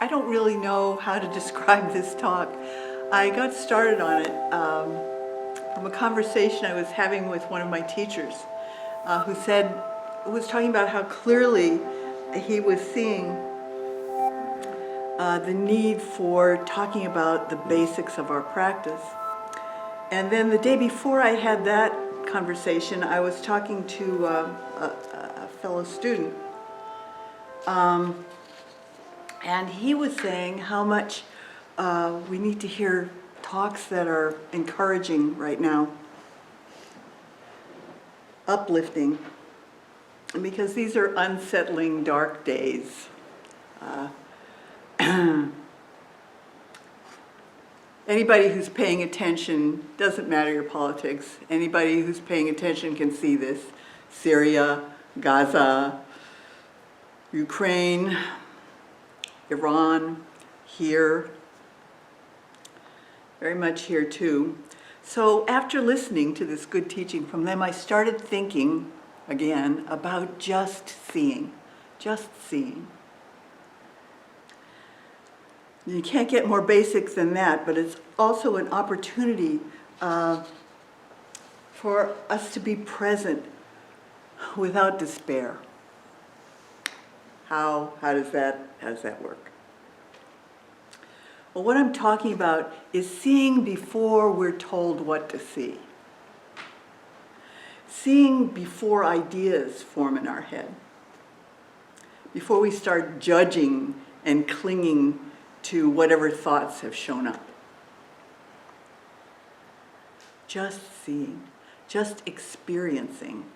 I don't really know how to describe this talk. I got started on it from a conversation I was having with one of my teachers who was talking about how clearly he was seeing the need for talking about the basics of our practice. And then the day before I had that conversation, I was talking to a fellow student. And he was saying how much we need to hear talks that are encouraging right now, uplifting, because these are unsettling, dark days. Anybody who's paying attention, doesn't matter your politics, anybody who's paying attention can see this. Syria, Gaza, Ukraine, Iran, here, very much here too. So after listening to this good teaching from them, I started thinking again about just seeing, just seeing. You can't get more basic than that, but it's also an opportunity for us to be present without despair. How does that work? Well, what I'm talking about is seeing before we're told what to see. Seeing before ideas form in our head. Before we start judging and clinging to whatever thoughts have shown up. Just seeing, just experiencing.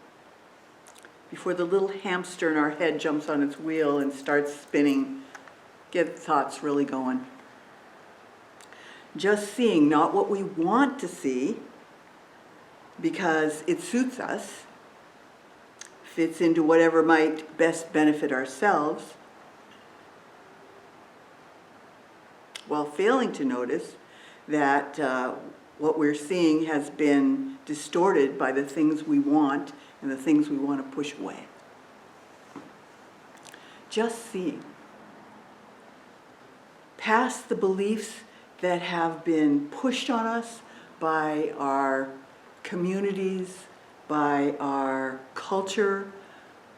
Before the little hamster in our head jumps on its wheel and starts spinning, get thoughts really going. Just seeing, not what we want to see, because it suits us, fits into whatever might best benefit ourselves, while failing to notice that what we're seeing has been distorted by the things we want and the things we want to push away. Just seeing. Past the beliefs that have been pushed on us by our communities, by our culture,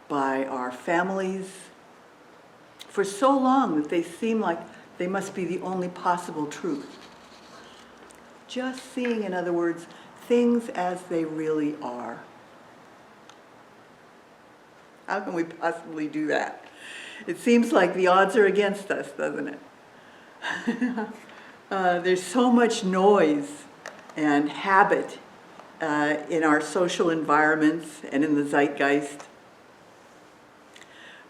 by our families, for so long that they seem like they must be the only possible truth. Just seeing, in other words, things as they really are. How can we possibly do that? It seems like the odds are against us, doesn't it? There's so much noise and habit in our social environments and in the zeitgeist.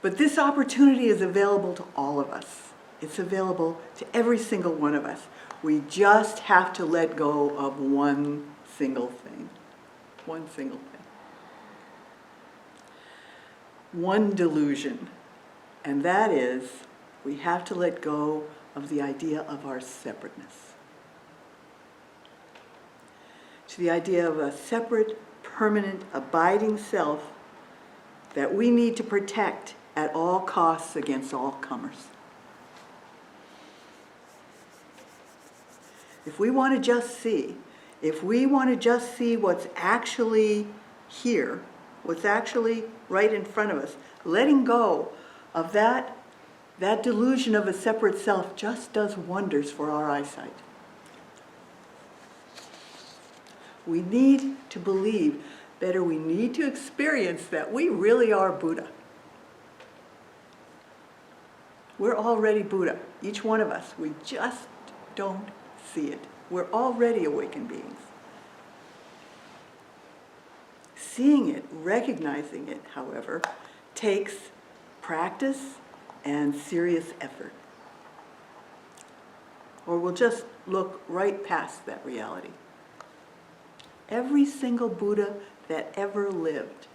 But this opportunity is available to all of us. It's available to every single one of us. We just have to let go of one single thing. One single thing. One delusion, and that is we have to let go of the idea of our separateness. To the idea of a separate, permanent, abiding self that we need to protect at all costs against all comers. If we want to just see, what's actually here, what's actually right in front of us, letting go of that delusion of a separate self just does wonders for our eyesight. We need to believe, better, we need to experience that we really are Buddha. We're already Buddha, each one of us. We just don't see it. We're already awakened beings. Seeing it, recognizing it, however, takes practice and serious effort. Or we'll just look right past that reality. Every single Buddha that ever lived,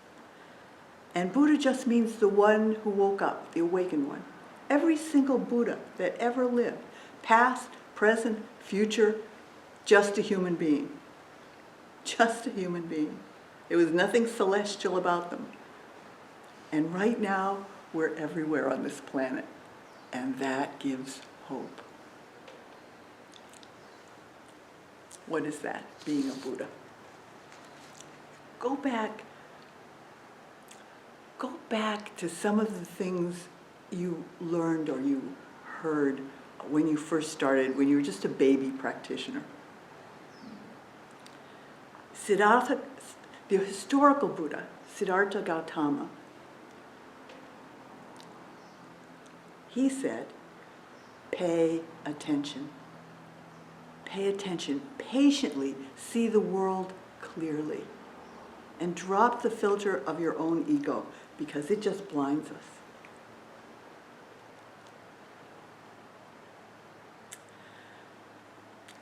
and Buddha just means the one who woke up, the awakened one. Every single Buddha that ever lived, past, present, future, just a human being. Just a human being. There was nothing celestial about them. And right now, we're everywhere on this planet. And that gives hope. What is that, being a Buddha? Go back to some of the things you learned or you heard when you first started, when you were just a baby practitioner. Siddhartha, the historical Buddha, Siddhartha Gautama, he said, pay attention. Pay attention. Patiently see the world clearly. And drop the filter of your own ego, because it just blinds us.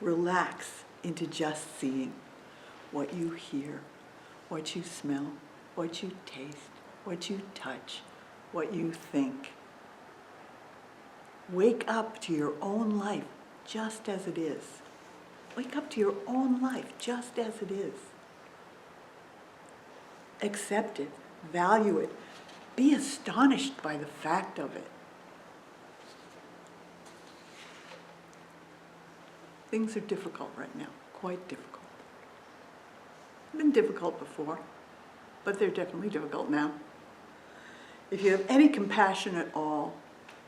Relax into just seeing what you hear, what you smell, what you taste, what you touch, what you think. Wake up to your own life just as it is. Wake up to your own life just as it is. Accept it, value it, be astonished by the fact of it. Things are difficult right now, quite difficult. Been difficult before, but they're definitely difficult now. If you have any compassion at all,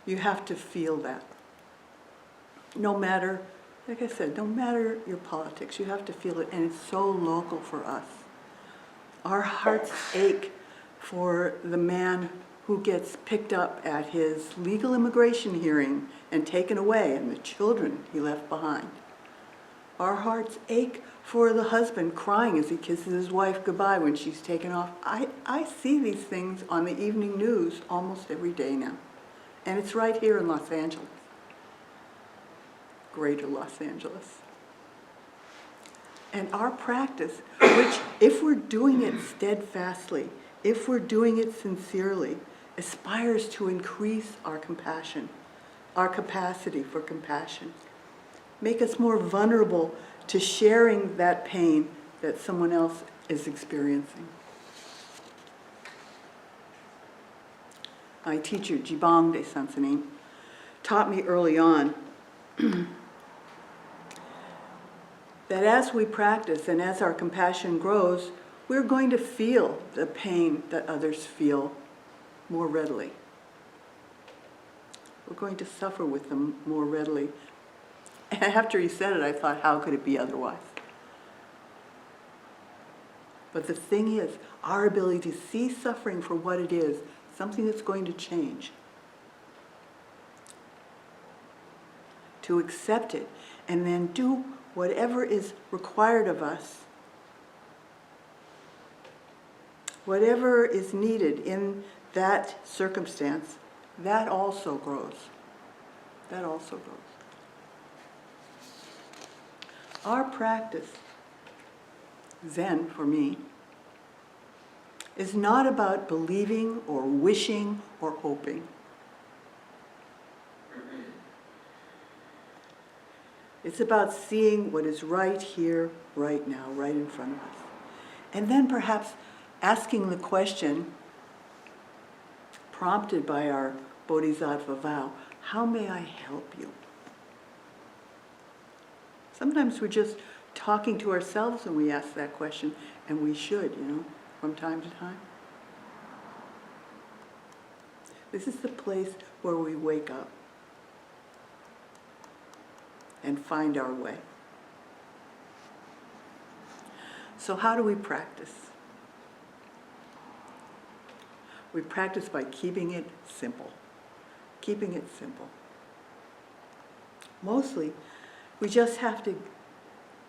you have to feel that. No matter, like I said, no matter your politics, you have to feel it, and it's so local for us. Our hearts ache for the man who gets picked up at his legal immigration hearing and taken away, and the children he left behind. Our hearts ache for the husband crying as he kisses his wife goodbye when she's taken off. I see these things on the evening news almost every day now. And it's right here in Los Angeles. Greater Los Angeles. And our practice, which if we're doing it steadfastly, if we're doing it sincerely, aspires to increase our compassion, our capacity for compassion. Make us more vulnerable to sharing that pain that someone else is experiencing. My teacher, Jibang de Sansanin, taught me early on that as we practice and as our compassion grows, we're going to feel the pain that others feel more readily. We're going to suffer with them more readily. And after he said it, I thought, how could it be otherwise? But the thing is, our ability to see suffering for what it is, something that's going to change, to accept it, and then do whatever is required of us, whatever is needed in that circumstance, that also grows. That also grows. Our practice, Zen for me, is not about believing or wishing or hoping. It's about seeing what is right here, right now, right in front of us. And then perhaps asking the question, prompted by our Bodhisattva vow, how may I help you? Sometimes we're just talking to ourselves when we ask that question, and we should, from time to time. This is the place where we wake up and find our way. So how do we practice? We practice by keeping it simple. Keeping it simple. Mostly, we just have to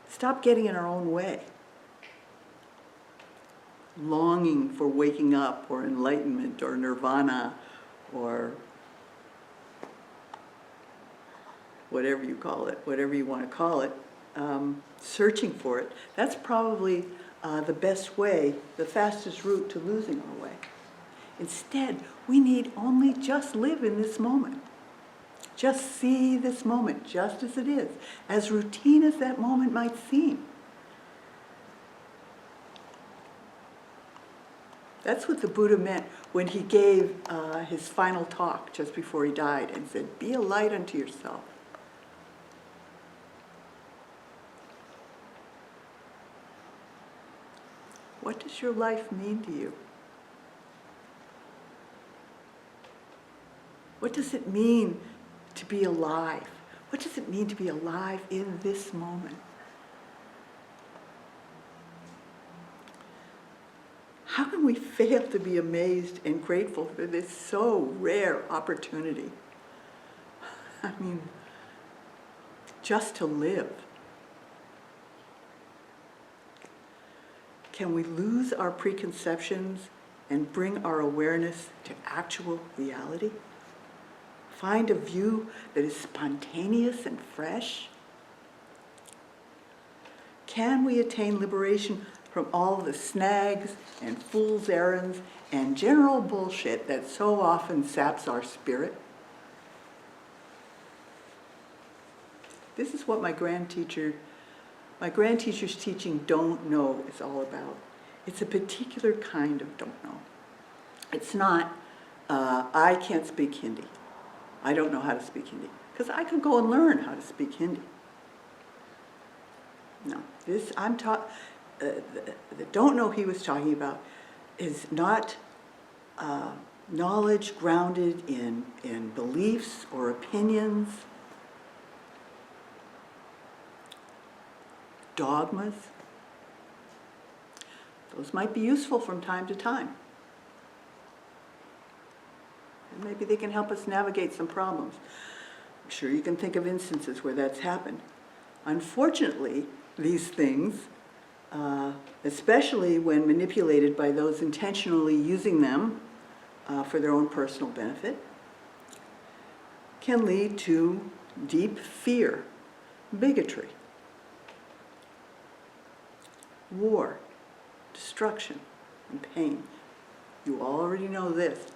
stop getting in our own way. Longing for waking up or enlightenment or nirvana or whatever you call it, whatever you want to call it, searching for it. That's probably the best way, the fastest route to losing our way. Instead, we need only just live in this moment. Just see this moment just as it is, as routine as that moment might seem. That's what the Buddha meant when he gave his final talk just before he died and said, be a light unto yourself. What does your life mean to you? What does it mean to be alive? What does it mean to be alive in this moment? How can we fail to be amazed and grateful for this so rare opportunity? I mean, just to live. Can we lose our preconceptions and bring our awareness to actual reality? Find a view that is spontaneous and fresh? Can we attain liberation from all the snags and fool's errands and general bullshit that so often saps our spirit? This is what my grandteacher's teaching Don't Know is all about. It's a particular kind of don't know. It's not, I can't speak Hindi. I don't know how to speak Hindi. Because I could go and learn how to speak Hindi. No, the don't know he was talking about is not knowledge grounded in beliefs or opinions, dogmas. Those might be useful from time to time. And maybe they can help us navigate some problems. I'm sure you can think of instances where that's happened. Unfortunately, these things, especially when manipulated by those intentionally using them for their own personal benefit, can lead to deep fear, bigotry, war, destruction, and pain. You already know this.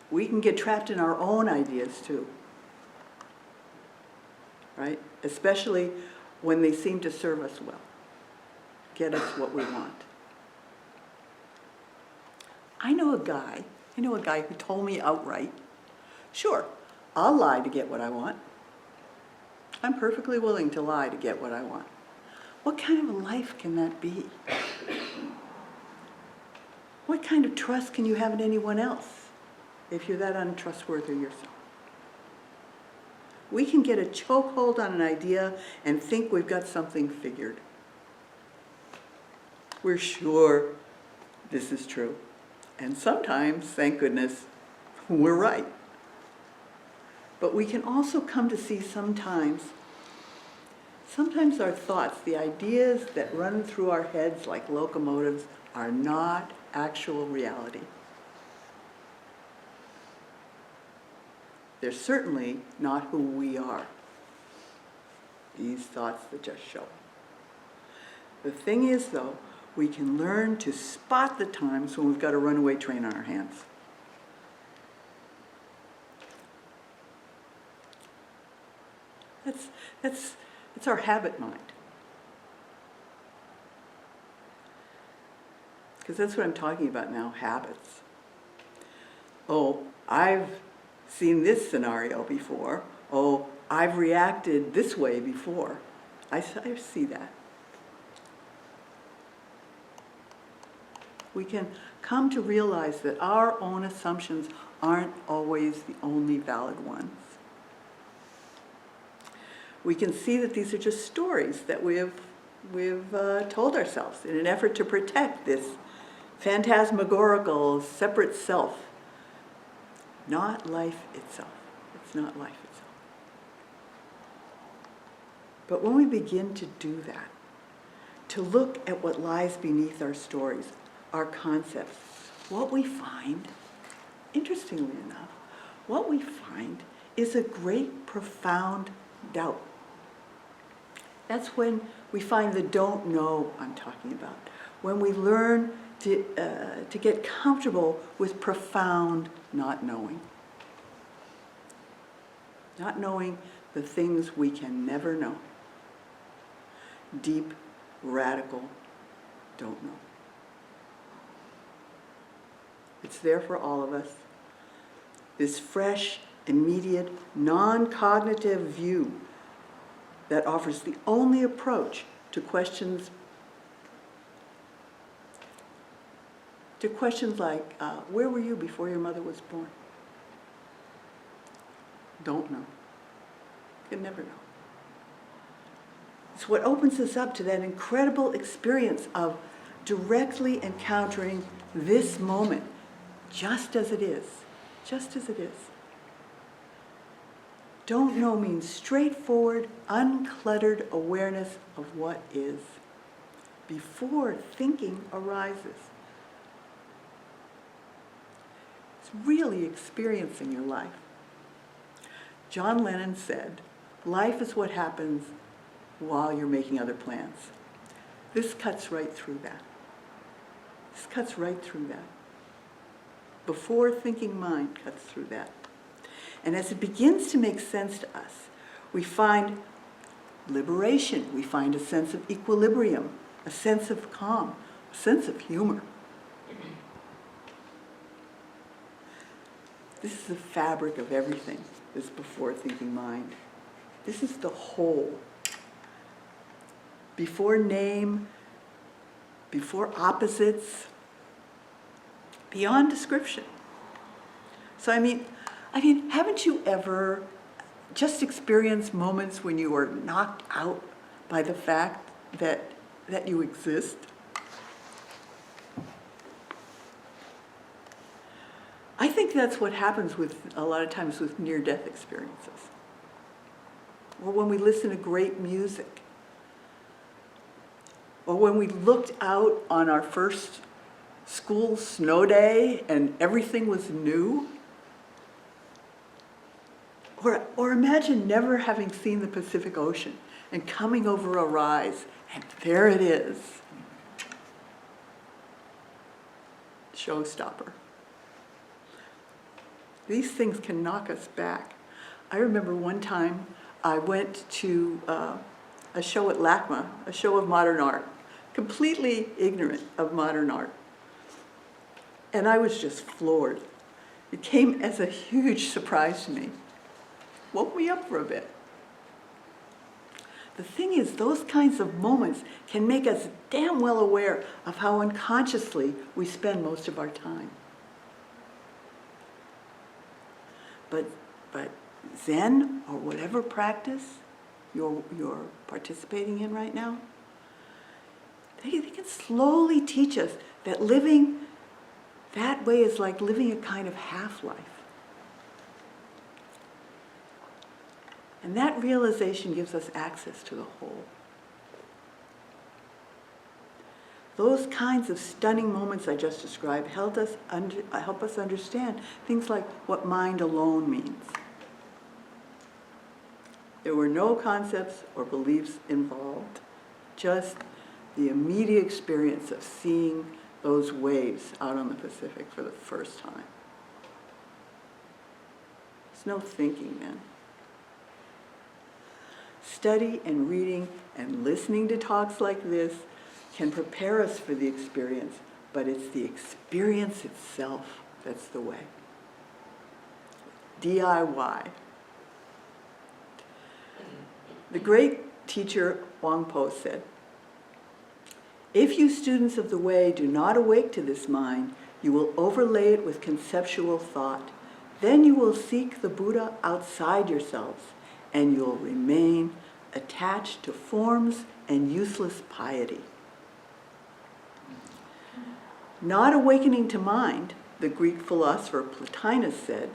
We can get trapped in our own ideas too, right? Especially when they seem to serve us well, get us what we want. I know a guy who told me outright, sure, I'll lie to get what I want. I'm perfectly willing to lie to get what I want. What kind of a life can that be? What kind of trust can you have in anyone else if you're that untrustworthy yourself? We can get a chokehold on an idea and think we've got something figured. We're sure this is true. And sometimes, thank goodness, we're right. But we can also come to see sometimes our thoughts, the ideas that run through our heads like locomotives, are not actual reality. They're certainly not who we are. These thoughts that just show. The thing is, though, we can learn to spot the times when we've got a runaway train on our hands. That's our habit mind. Because that's what I'm talking about now, habits. Oh, I've seen this scenario before. Oh, I've reacted this way before. I see that. We can come to realize that our own assumptions aren't always the only valid ones. We can see that these are just stories that we've told ourselves in an effort to protect this phantasmagorical separate self. Not life itself. It's not life itself. But when we begin to do that, to look at what lies beneath our stories, our concepts, what we find, interestingly enough, what we find is a great, profound doubt. That's when we find the don't know I'm talking about. When we learn to get comfortable with profound not knowing. Not knowing the things we can never know. Deep, radical, don't know. It's there for all of us. This fresh, immediate, non-cognitive view that offers the only approach to questions like, where were you before your mother was born? Don't know. Can never know. It's what opens us up to that incredible experience of directly encountering this moment, just as it is, just as it is. Don't know means straightforward, uncluttered awareness of what is, before thinking arises. It's really experiencing your life. John Lennon said, "Life is what happens while you're making other plans." This cuts right through that. This cuts right through that. Before thinking mind cuts through that. And as it begins to make sense to us, we find liberation, we find a sense of equilibrium, a sense of calm, a sense of humor. This is the fabric of everything, this before thinking mind. This is the whole. Before name, before opposites, beyond description. So I mean, haven't you ever just experienced moments when you were knocked out by the fact that you exist? I think that's what happens with a lot of times with near-death experiences. Or when we listen to great music. Or when we looked out on our first school snow day and everything was new. Or imagine never having seen the Pacific Ocean and coming over a rise, and there it is. Showstopper. These things can knock us back. I remember one time I went to a show at LACMA, a show of modern art, completely ignorant of modern art. And I was just floored. It came as a huge surprise to me. Woke me up for a bit. The thing is, those kinds of moments can make us damn well aware of how unconsciously we spend most of our time. But Zen, or whatever practice you're participating in right now, they can slowly teach us that living that way is like living a kind of half-life. And that realization gives us access to the whole. Those kinds of stunning moments I just described help us understand things like what mind alone means. There were no concepts or beliefs involved, just the immediate experience of seeing those waves out on the Pacific for the first time. There's no thinking then. Study and reading and listening to talks like this can prepare us for the experience, but it's the experience itself that's the way. DIY. The great teacher Wang Po said, "If you students of the way do not awake to this mind, you will overlay it with conceptual thought. Then you will seek the Buddha outside yourselves, and you'll remain attached to forms and useless piety." Not awakening to mind, the Greek philosopher Plotinus said,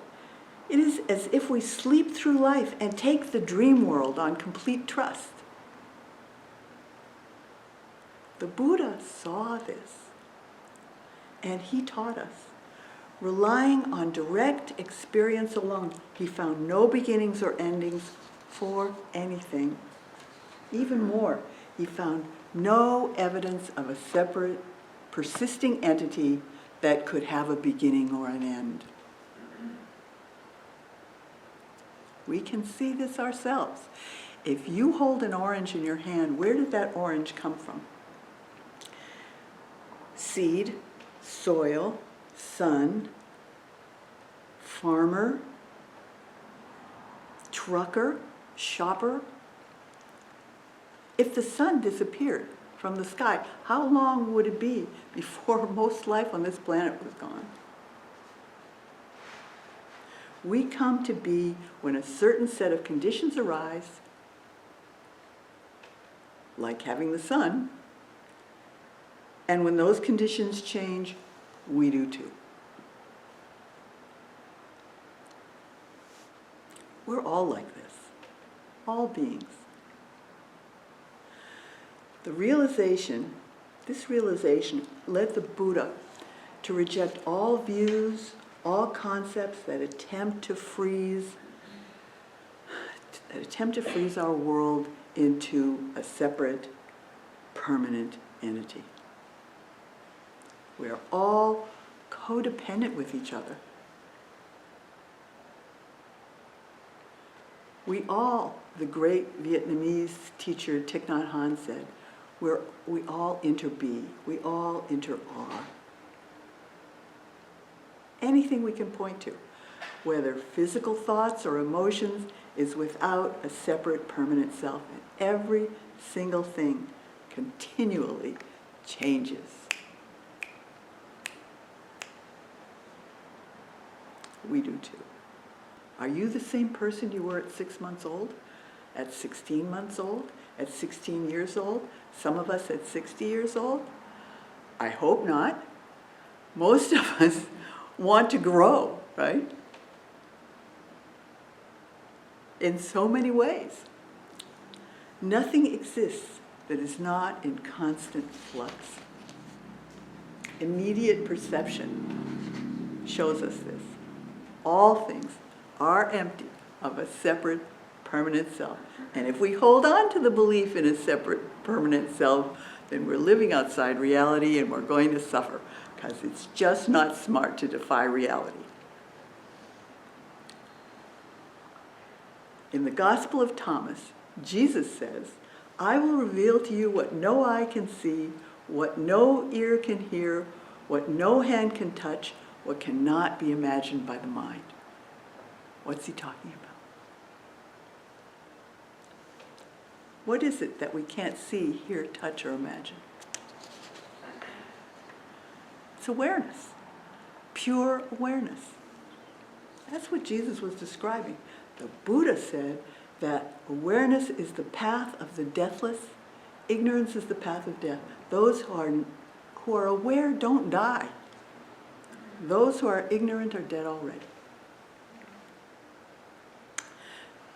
it is as if we sleep through life and take the dream world on complete trust. The Buddha saw this, and he taught us. Relying on direct experience alone, he found no beginnings or endings for anything. Even more, he found no evidence of a separate, persisting entity that could have a beginning or an end. We can see this ourselves. If you hold an orange in your hand, where did that orange come from? Seed, soil, sun, farmer, trucker, shopper. If the sun disappeared from the sky, how long would it be before most life on this planet was gone? We come to be when a certain set of conditions arise, like having the sun, and when those conditions change, we do too. We're all like this, all beings. This realization led the Buddha to reject all views, all concepts that attempt to freeze our world into a separate, permanent entity. We are all codependent with each other. We all, the great Vietnamese teacher Thich Nhat Hanh said, we all inter-be, we all inter-are. Anything we can point to, whether physical thoughts or emotions, is without a separate permanent self. And every single thing continually changes. We do too. Are you the same person you were at 6 months old, at 16 months old, at 16 years old, some of us at 60 years old? I hope not. Most of us want to grow, right? In so many ways. Nothing exists that is not in constant flux. Immediate perception shows us this. All things are empty of a separate, permanent self. And if we hold on to the belief in a separate, permanent self, then we're living outside reality and we're going to suffer, because it's just not smart to defy reality. In the Gospel of Thomas, Jesus says, "I will reveal to you what no eye can see, what no ear can hear, what no hand can touch, what cannot be imagined by the mind." What's he talking about? What is it that we can't see, hear, touch, or imagine? It's awareness, pure awareness. That's what Jesus was describing. The Buddha said that awareness is the path of the deathless, ignorance is the path of death. Those who are aware don't die. Those who are ignorant are dead already.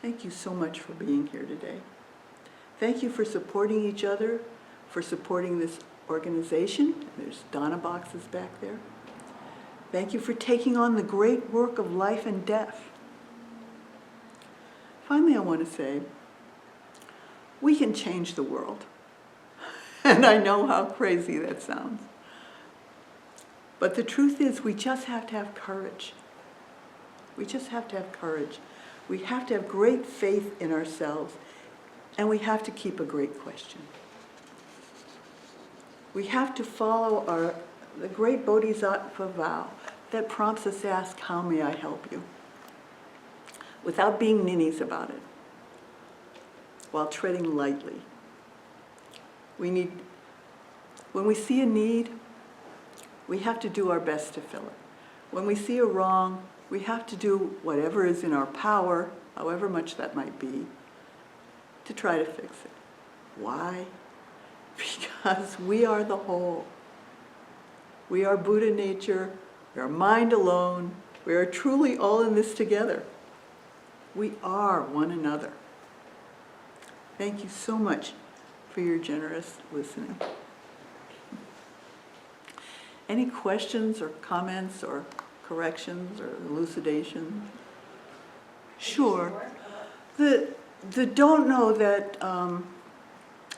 Thank you so much for being here today. Thank you for supporting each other, for supporting this organization. There's Donna boxes back there. Thank you for taking on the great work of life and death. Finally, I want to say, we can change the world. And I know how crazy that sounds. But the truth is, we just have to have courage. We just have to have courage. We have to have great faith in ourselves, and we have to keep a great question. We have to follow the great bodhisattva vow that prompts us to ask, how may I help you? Without being ninnies about it, while treading lightly. When we see a need, we have to do our best to fill it. When we see a wrong, we have to do whatever is in our power, however much that might be, to try to fix it. Why? Because we are the whole. We are Buddha nature, we are mind alone, we are truly all in this together. We are one another. Thank you so much for your generous listening. Any questions or comments or corrections or elucidations? Sure. The don't know that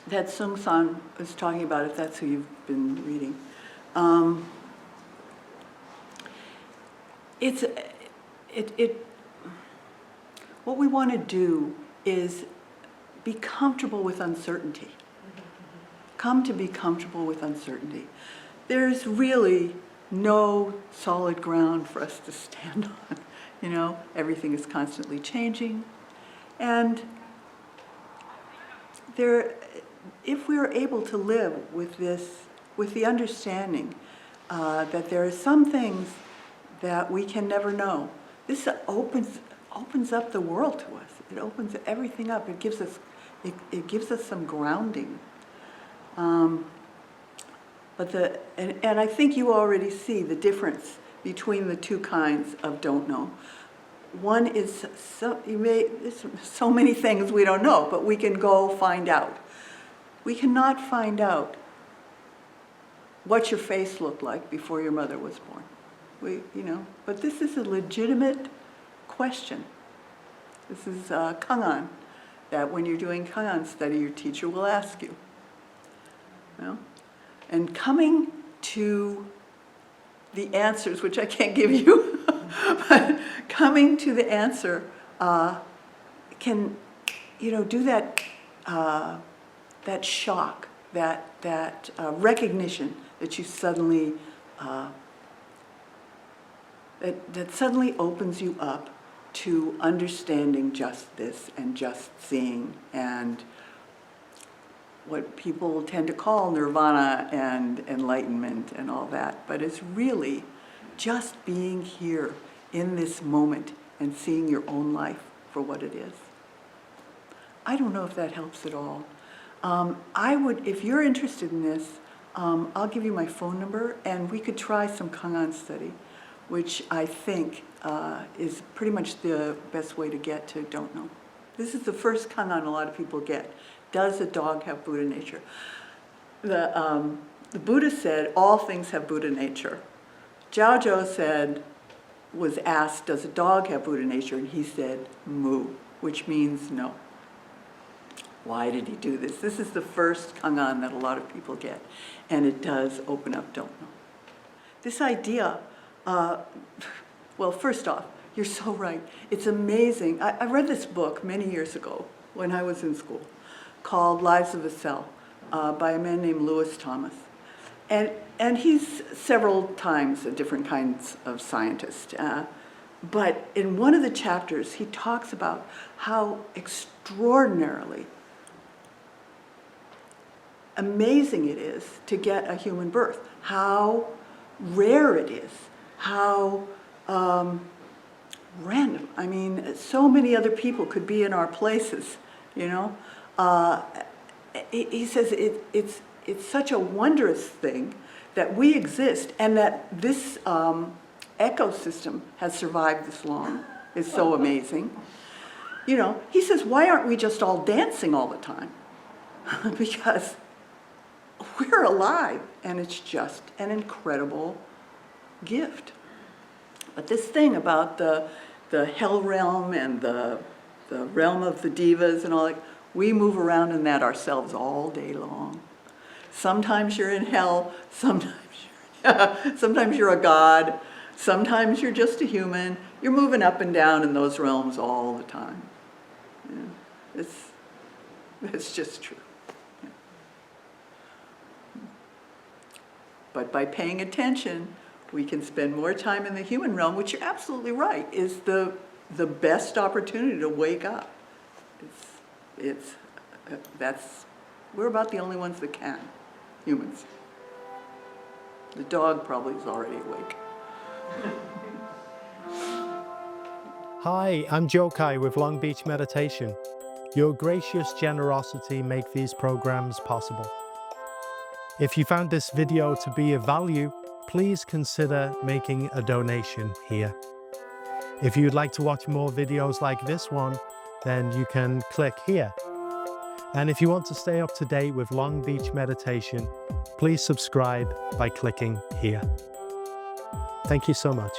that Sung San was talking about, if that's who you've been reading. What we want to do is be comfortable with uncertainty. Come to be comfortable with uncertainty. There's really no solid ground for us to stand on. You know, everything is constantly changing. And if we are able to live with this, with the understanding that there are some things that we can never know, this opens up the world to us. It opens everything up. It gives us some grounding. And I think you already see the difference between the two kinds of don't know. One is there's so many things we don't know, but we can go find out. We cannot find out what your face looked like before your mother was born. But this is a legitimate question. This is Kangan, that when you're doing Kangan study, your teacher will ask you. And coming to the answers, which I can't give you, but coming to the answer can, do that shock, that recognition that you suddenly, that suddenly opens you up to understanding just this and just seeing and what people tend to call nirvana and enlightenment and all that. But it's really just being here in this moment and seeing your own life for what it is. I don't know if that helps at all. I would, if you're interested in this, I'll give you my phone number and we could try some Kangan study, which I think is pretty much the best way to get to don't know. This is the first Kangan a lot of people get. Does a dog have Buddha nature? The Buddha said all things have Buddha nature. Jiao Zhou was asked, does a dog have Buddha nature? And he said, mu, which means no. Why did he do this? This is the first Kangan that a lot of people get, and it does open up don't know. This idea, well, first off, you're so right. It's amazing. I read this book many years ago when I was in school called Lives of a Cell by a man named Lewis Thomas. And he's several times a different kinds of scientist. But in one of the chapters, he talks about how extraordinarily amazing it is to get a human birth, how rare it is, how random. I mean, so many other people could be in our places, He says it's such a wondrous thing that we exist and that this ecosystem has survived this long. It's so amazing. He says, why aren't we just all dancing all the time? Because we're alive, and it's just an incredible gift. But this thing about the hell realm and the realm of the devas and all that, we move around in that ourselves all day long. Sometimes you're in hell, sometimes you're a god, sometimes you're just a human. You're moving up and down in those realms all the time. It's just true. But by paying attention, we can spend more time in the human realm, which you're absolutely right, is the best opportunity to wake up. We're about the only ones that can, humans. The dog probably is already awake. Hi, I'm Jokai with Long Beach Meditation. Your gracious generosity make these programs possible. If you found this video to be of value, please consider making a donation here. If you'd like to watch more videos like this one, then you can click here. And if you want to stay up to date with Long Beach Meditation, please subscribe by clicking here. Thank you so much.